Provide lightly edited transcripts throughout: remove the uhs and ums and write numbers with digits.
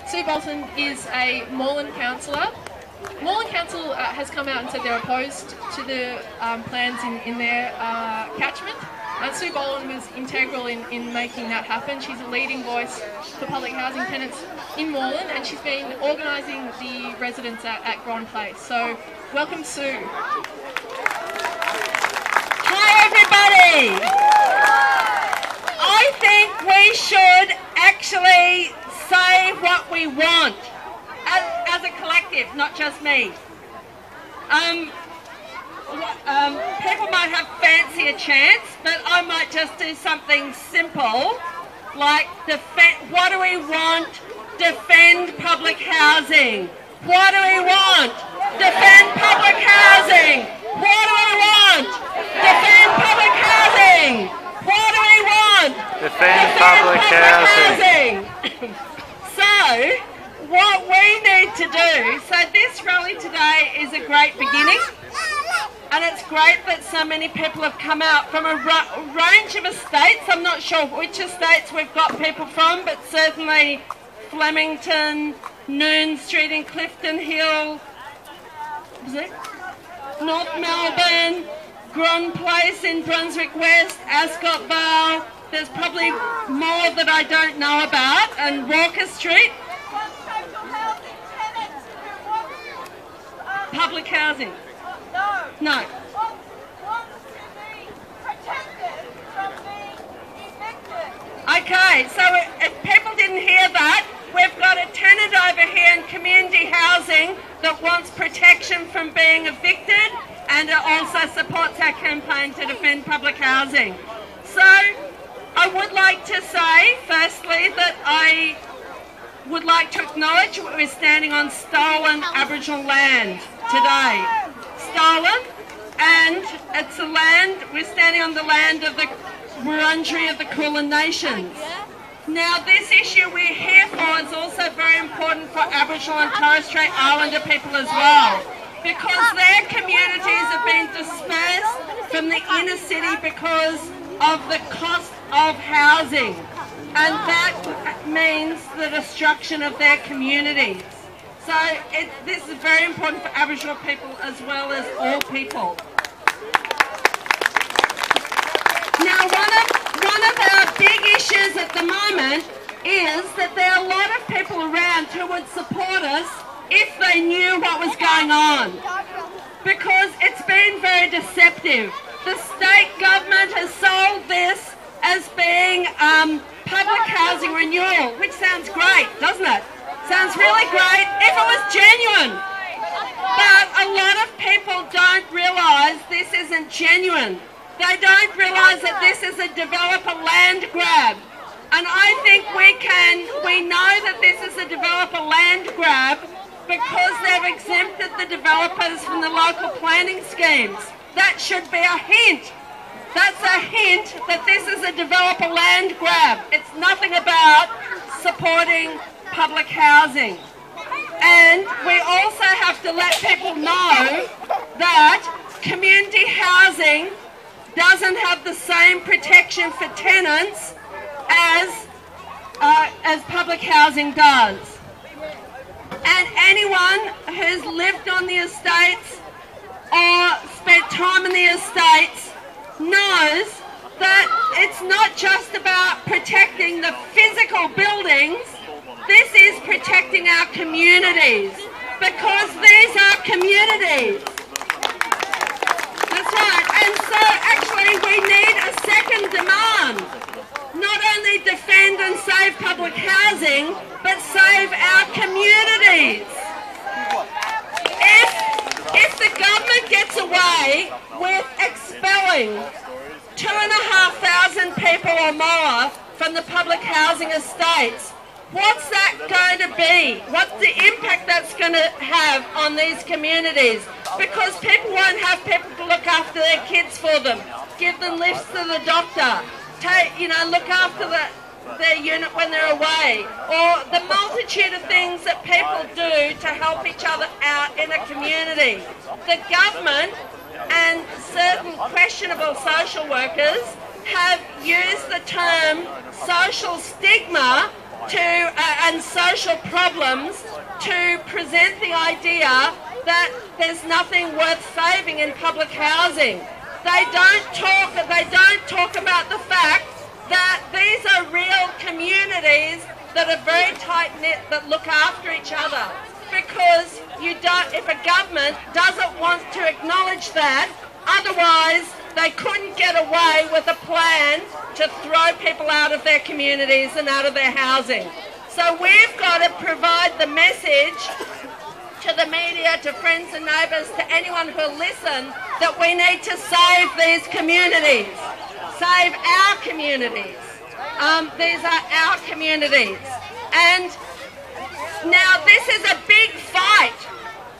Sue Bolton is a Moreland councillor. Moreland Council has come out and said they're opposed to the plans in their catchment. Sue Bolton was integral in making that happen. She's a leading voice for public housing tenants in Moreland, and she's been organising the residents at Grand Place. So, welcome, Sue. Hi, everybody. I think we should actually say what we want as a collective, not just me. People might have fancier chants, but I might just do something simple, like what do we want? Defend public housing. What do we want? Defend public housing. What do we want? Defend public housing. What do we want? Defend public housing. So, what we need to do, so this rally today is a great beginning, and it's great that so many people have come out from a range of estates. I'm not sure which estates we've got people from, but certainly Flemington, Noon Street in Clifton Hill, North Melbourne, Grand Place in Brunswick West, Ascot Vale. There's probably more that I don't know about, and Walker Street. Public housing. No. Okay, so if people didn't hear that, we've got a tenant over here in community housing that wants protection from being evicted, and it also supports our campaign to defend public housing. So I would like to say, firstly, that I would like to acknowledge we're standing on stolen Aboriginal land today. Stolen, and it's a land, we're standing on the land of the Wurundjeri of the Kulin Nations. Now, this issue we're here for is also very important for Aboriginal and Torres Strait Islander people as well, because their communities have been dispersed from the inner city because of the cost of housing, and that means the destruction of their communities. So this is very important for Aboriginal people as well as all people. Now, one of our big issues at the moment is that there are a lot of people around who would support us if they knew what was going on, because it's been very deceptive. The state government has sold this as being public housing renewal, which sounds great, doesn't it? Sounds really great if it was genuine. But a lot of people don't realise this isn't genuine. They don't realise that this is a developer land grab. And I think we know that this is a developer land grab because they've exempted the developers from the local planning schemes. That should be a hint. That's a hint that this is a developer land grab. It's nothing about supporting public housing. And we also have to let people know that community housing doesn't have the same protection for tenants as public housing does. And anyone who's lived on the estates or spent time in the estates knows that it's not just about protecting the physical buildings, this is protecting our communities, because these are communities. That's right, and so actually we need a second demand. Not only defend and save public housing, but save our communities. If the government gets away with expelling 2,500 people or more from the public housing estates, what's that going to be? What's the impact that's going to have on these communities? Because people won't have people to look after their kids for them, give them lifts to the doctor, look after their unit when they're away, or the multitude of things that people do to help each other out in a community. The government and certain questionable social workers have used the term social stigma and social problems to present the idea that there's nothing worth saving in public housing. They don't talk about the fact that these are real communities that are very tight-knit, that look after each other. Because if a government doesn't want to acknowledge that, otherwise they couldn't get away with a plan to throw people out of their communities and out of their housing. So we've got to provide the message to the media, to friends and neighbours, to anyone who'll listen, that we need to save these communities. Save our communities. These are our communities. And now this is a big fight.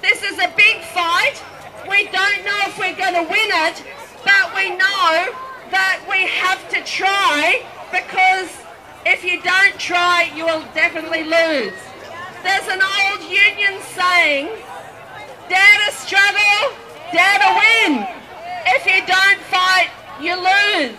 This is a big fight. We don't know if we're going to win it, but we know that we have to try, because if you don't try, you will definitely lose. There's an old union saying, dare to struggle, dare to win. If you don't fight, you lose.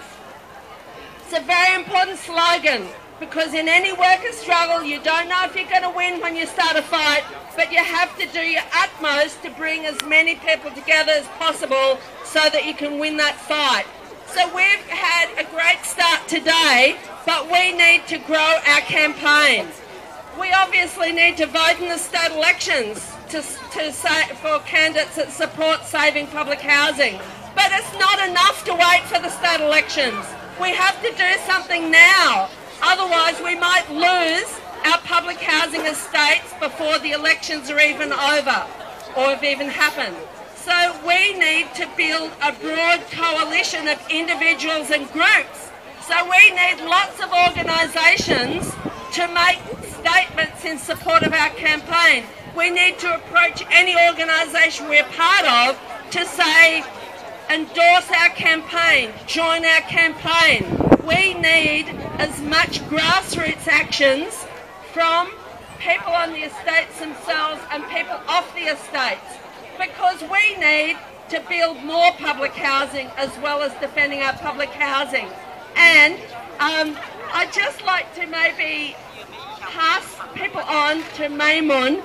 It's a very important slogan, because in any worker struggle, you don't know if you're going to win when you start a fight, but you have to do your utmost to bring as many people together as possible so that you can win that fight. So we've had a great start today, but we need to grow our campaign. We obviously need to vote in the state elections for candidates that support saving public housing. But it's not enough to wait for the state elections. We have to do something now. Otherwise, we might lose our public housing estates before the elections are even over or have even happened. So we need to build a broad coalition of individuals and groups. So we need lots of organisations to make statements in support of our campaign. We need to approach any organisation we're part of to say, endorse our campaign, join our campaign. We need as much grassroots actions from people on the estates themselves and people off the estates, because we need to build more public housing as well as defending our public housing. And I'd just like to maybe pass people on to Maymun,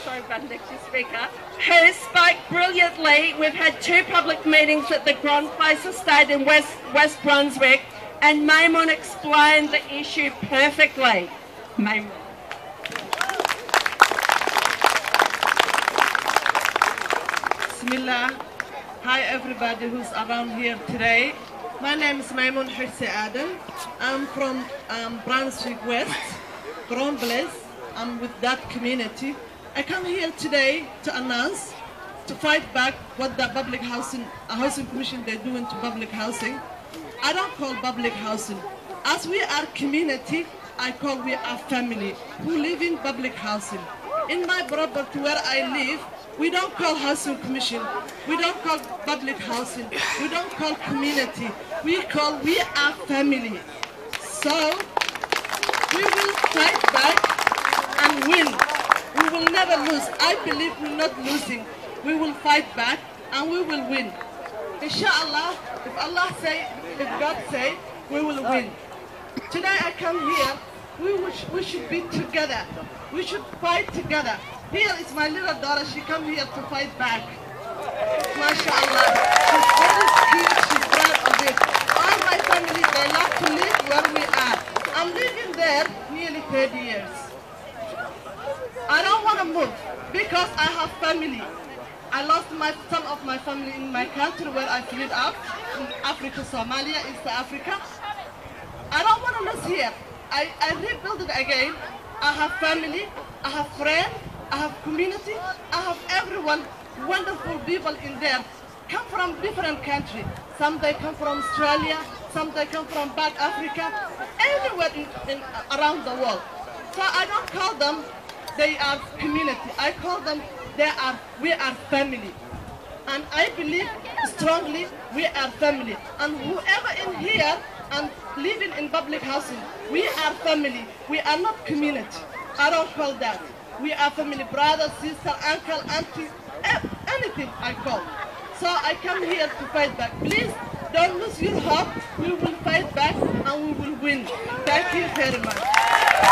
sorry, but next to speaker, who spoke brilliantly. We've had 2 public meetings at the Grand Place Estate in West Brunswick, and Maymun explained the issue perfectly. Maymun. Bismillah. Hi everybody who's around here today. My name is Maymun Hirsi Adam. I'm from Brunswick West, Grand Place. I'm with that community. I come here today to announce, to fight back what the public housing commission they're doing to public housing. I don't call public housing. As we are community, I call we are family who live in public housing. In my property where I live, we don't call housing commission, we don't call public housing, we don't call community, we call we are family. So we will fight back and win. We will never lose. I believe we're not losing. We will fight back and we will win. Inshallah, if Allah say, if God say, we will win. Today I come here, we should be together. We should fight together. Here is my little daughter, she come here to fight back. MashaAllah. She's very cute, she's proud of it. All my family, they love to live where we are. I'm living there nearly 30 years. I don't want to move because I have family. I lost some of my family in my country where I fled out, in Africa, Somalia, East Africa. I don't want to lose here. I rebuild it again. I have family, I have friends, I have community, I have everyone, wonderful people in there, come from different countries. Some they come from Australia, some they come from South Africa, everywhere around the world. So I don't call them they are community. I call them we are family. And I believe strongly we are family. And whoever in here and living in public housing, we are family. We are not community. I don't call that. We are family, brother, sister, uncle, auntie, anything I call. So I come here to fight back. Please don't lose your hope. We will fight back and we will win. Thank you very much.